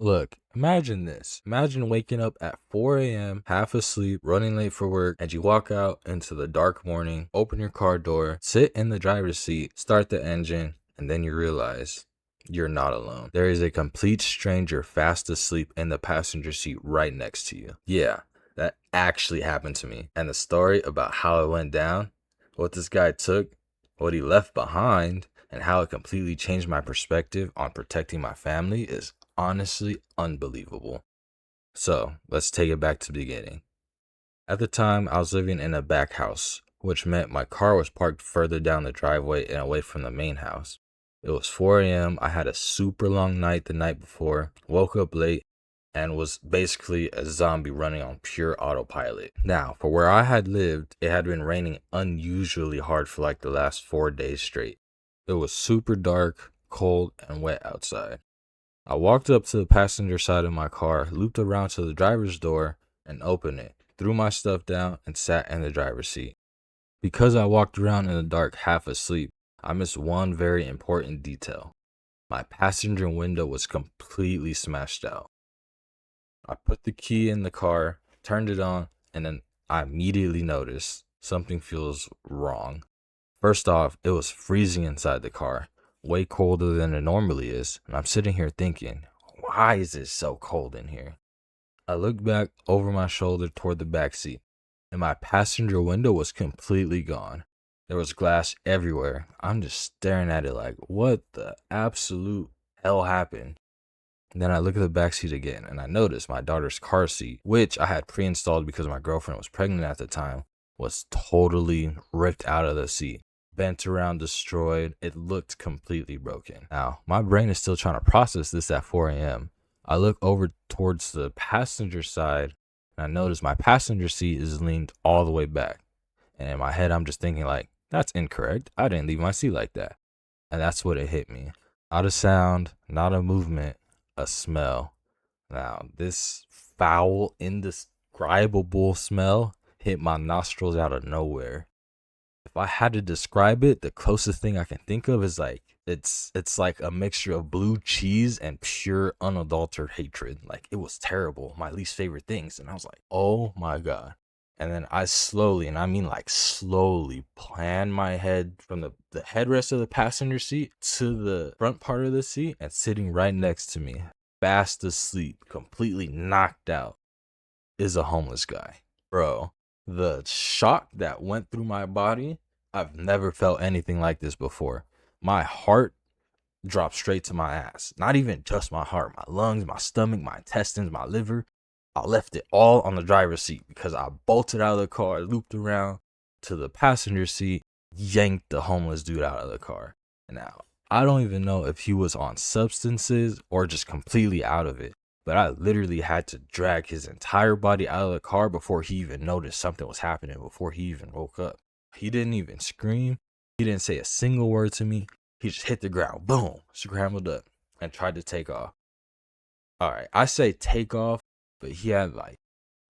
Look, imagine this. Imagine waking up at 4 a.m., half asleep, running late for work, and you walk out into the dark morning, open your car door, sit in the driver's seat, start the engine, and then you realize you're not alone. There is a complete stranger fast asleep in the passenger seat right next to you. Yeah, that actually happened to me. And the story about how it went down, what this guy took, what he left behind, and how it completely changed my perspective on protecting my family is honestly unbelievable. So let's take it back to the beginning. At the time, I was living in a back house, which meant my car was parked further down the driveway and away from the main house. It was 4 a.m. I had a super long night the night before, woke up late, and was basically a zombie running on pure autopilot. Now, for where I had lived, it had been raining unusually hard for like the last 4 days straight. It was super dark, cold, and wet outside. I walked up to the passenger side of my car, looped around to the driver's door, and opened it, threw my stuff down, and sat in the driver's seat. Because I walked around in the dark half asleep, I missed one very important detail. My passenger window was completely smashed out. I put the key in the car, turned it on, and then I immediately noticed something feels wrong. First off, it was freezing inside the car, way colder than it normally is, and I'm sitting here thinking, why is it so cold in here? I looked back over my shoulder toward the back seat, and my passenger window was completely gone. There was glass everywhere. I'm just staring at it like, what the absolute hell happened? Then I look at the back seat again, and I notice my daughter's car seat, which I had pre-installed because my girlfriend was pregnant at the time, was totally ripped out of the seat. Bent around, destroyed. It looked completely broken. Now, my brain is still trying to process this at 4 a.m. I look over towards the passenger side, and I notice my passenger seat is leaned all the way back. And in my head, I'm just thinking like, that's incorrect. I didn't leave my seat like that. And that's what it hit me. Not a sound, not a movement, a smell. Now, this foul, indescribable smell hit my nostrils out of nowhere. If I had to describe it, the closest thing I can think of is like it's like a mixture of blue cheese and pure unadulterated hatred. Like it was terrible, my least favorite things. And I was like, oh my God. And then I slowly, and I mean like slowly, planned my head from the headrest of the passenger seat to the front part of the seat, and sitting right next to me, fast asleep, completely knocked out, is a homeless guy. Bro, the shock that went through my body, I've never felt anything like this before. My heart dropped straight to my ass. Not even just my heart, my lungs, my stomach, my intestines, my liver. I left it all on the driver's seat because I bolted out of the car, looped around to the passenger seat, yanked the homeless dude out of the car. Now, I don't even know if he was on substances or just completely out of it, but I literally had to drag his entire body out of the car before he even noticed something was happening, before he even woke up. He didn't even scream. He didn't say a single word to me. He just hit the ground, boom, scrambled up, and tried to take off. All right, I say take off, but he had like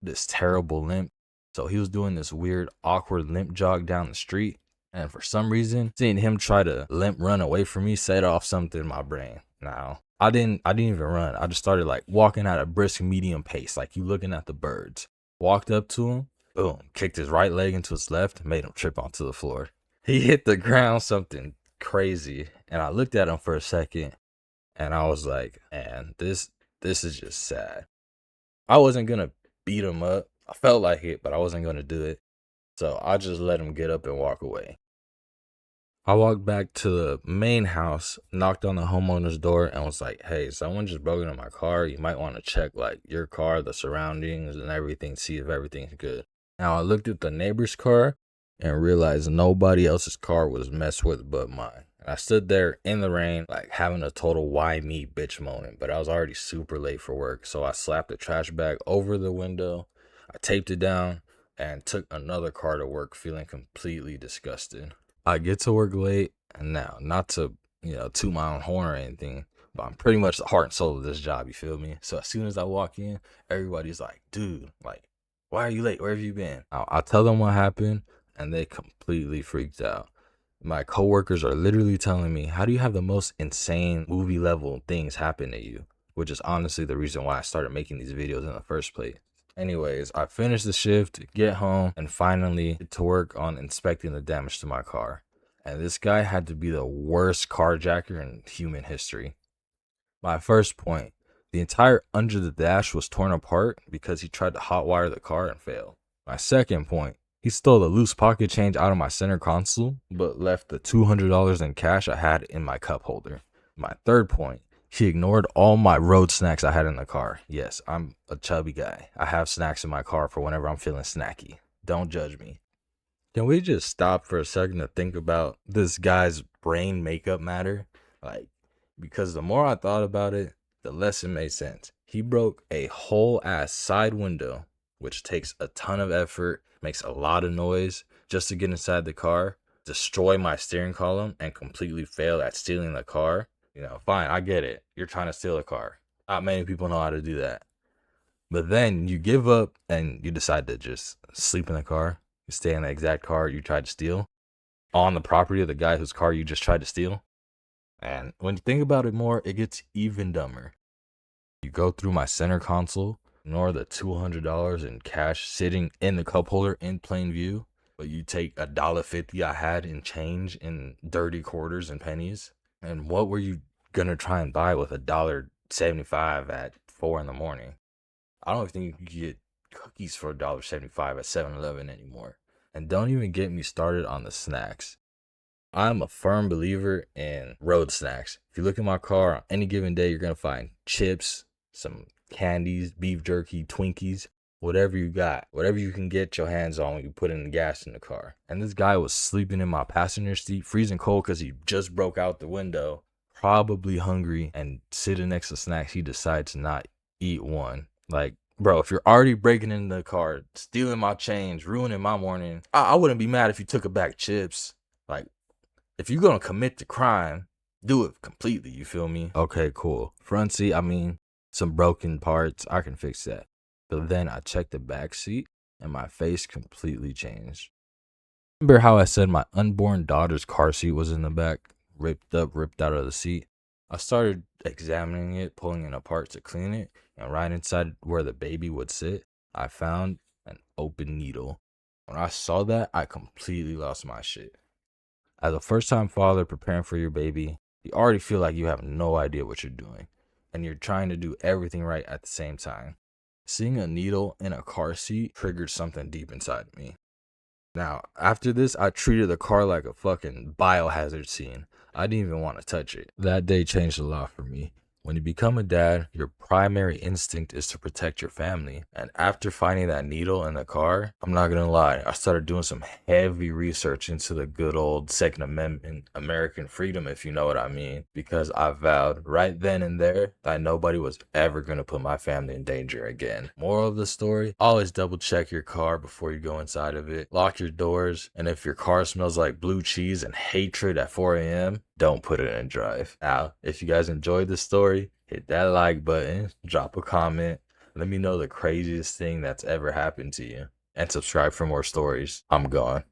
this terrible limp. So he was doing this weird, awkward limp jog down the street. And for some reason, seeing him try to limp run away from me set off something in my brain. Now, I didn't even run. I just started like walking at a brisk medium pace, like you looking at the birds. Walked up to him, boom, kicked his right leg into his left, made him trip onto the floor. He hit the ground something crazy. And I looked at him for a second, and I was like, man, this is just sad. I wasn't gonna beat him up. I felt like it, but I wasn't gonna do it. So I just let him get up and walk away. I walked back to the main house, knocked on the homeowner's door, and was like, hey, someone just broke into my car. You might want to check like your car, the surroundings, and everything, see if everything's good. Now I looked at the neighbor's car and realized nobody else's car was messed with but mine. And I stood there in the rain, like having a total why me bitch moment, but I was already super late for work. So I slapped the trash bag over the window, I taped it down, and took another car to work feeling completely disgusted. I get to work late, and now, not to, toot my own horn or anything, but I'm pretty much the heart and soul of this job, you feel me? So as soon as I walk in, everybody's like, dude, like, why are you late? Where have you been? I'll tell them what happened, and they completely freaked out. My coworkers are literally telling me, how do you have the most insane movie level things happen to you which is honestly the reason why I started making these videos in the first place. Anyways, I finished the shift, get home, and finally get to work on inspecting the damage to my car. And this guy had to be the worst carjacker in human history. My first point, the entire under the dash was torn apart because he tried to hotwire the car and failed. My second point, he stole the loose pocket change out of my center console, but left the $200 in cash I had in my cup holder. My third point, he ignored all my road snacks I had in the car. Yes, I'm a chubby guy. I have snacks in my car for whenever I'm feeling snacky. Don't judge me. Can we just stop for a second to think about this guy's brain makeup matter? Because the more I thought about it, the less it made sense. He broke a whole ass side window, which takes a ton of effort, makes a lot of noise just to get inside the car, destroy my steering column, and completely fail at stealing the car. Fine, I get it. You're trying to steal a car. Not many people know how to do that. But then you give up and you decide to just sleep in the car. You stay in the exact car you tried to steal on the property of the guy whose car you just tried to steal. And when you think about it more, it gets even dumber. You go through my center console, ignore the $200 in cash sitting in the cup holder in plain view, but you take $1.50 I had in change in dirty quarters and pennies. And what were you gonna try and buy with $1.75 at 4 in the morning? I don't think you can get cookies for $1.75 at 7-Eleven anymore. And don't even get me started on the snacks. I'm a firm believer in road snacks. If you look in my car on any given day, you're gonna find chips, some candies, beef jerky, Twinkies, whatever you got, whatever you can get your hands on when you put in the gas in the car. And this guy was sleeping in my passenger seat, freezing cold because he just broke out the window, probably hungry, and sitting next to snacks, he decided to not eat one. Bro, if you're already breaking into the car, stealing my change, ruining my morning, I wouldn't be mad if you took a bag of chips. If you're gonna commit the crime, do it completely, you feel me? Okay, cool. Front seat, some broken parts, I can fix that. But then I checked the back seat and my face completely changed. Remember how I said my unborn daughter's car seat was in the back, ripped out of the seat? I started examining it, pulling it apart to clean it, and right inside where the baby would sit, I found an open needle. When I saw that, I completely lost my shit. As a first-time father preparing for your baby, you already feel like you have no idea what you're doing, and you're trying to do everything right at the same time. Seeing a needle in a car seat triggered something deep inside me. Now, after this, I treated the car like a fucking biohazard scene. I didn't even want to touch it. That day changed a lot for me. When you become a dad, your primary instinct is to protect your family. And after finding that needle in the car, I'm not gonna lie, I started doing some heavy research into the good old Second Amendment, American freedom, if you know what I mean. Because I vowed right then and there that nobody was ever gonna put my family in danger again. Moral of the story, always double check your car before you go inside of it. Lock your doors, and if your car smells like blue cheese and hatred at 4 a.m., don't put it in drive. Now, if you guys enjoyed this story, hit that like button, drop a comment, let me know the craziest thing that's ever happened to you, and subscribe for more stories. I'm gone.